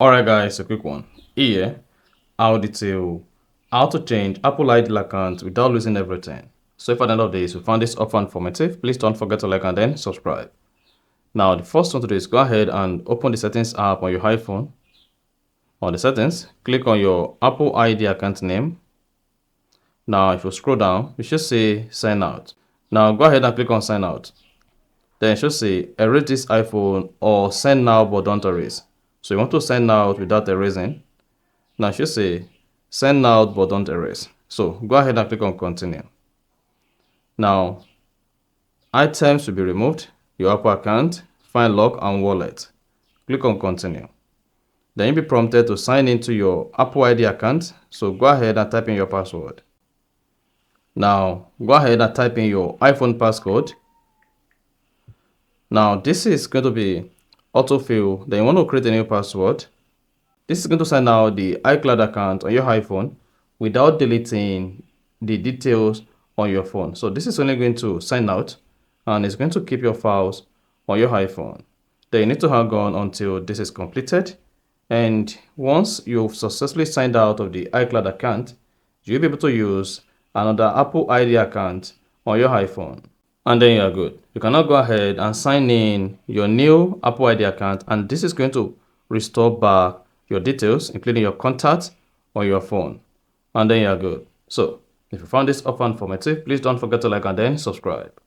Alright guys, a quick one. Here, I'll detail how to change Apple ID account without losing everything. So if at the end of this you found this offer informative, please don't forget to like and then subscribe. Now the first one to do is go ahead and open the settings app on your iPhone. On the settings, click on your Apple ID account name. Now if you scroll down, you should say sign out. Now go ahead and click on sign out. Then it should say erase this iPhone or send now but don't erase. So you want to send out without erasing. Now it should say send out but don't erase. So go ahead and click on continue. Now items will be removed, your Apple account, find lock and wallet. Click on continue. Then you'll be prompted to sign into your Apple ID account. So go ahead and type in your password. Now go ahead and type in your iPhone passcode. Now this is going to be autofill. Then you want to create a new password. This is going to sign out the iCloud account on your iPhone without deleting the details on your phone. So this is only going to sign out and it's going to keep your files on your iPhone. Then you need to hang on until this is completed. And once you've successfully signed out of the iCloud account, you'll be able to use another Apple ID account on your iPhone. And then you're good. You can now go ahead and sign in your new Apple ID account, and this is going to restore back your details, including your contacts on your phone. And then you're good. So if you found this offer informative, please don't forget to like and then subscribe.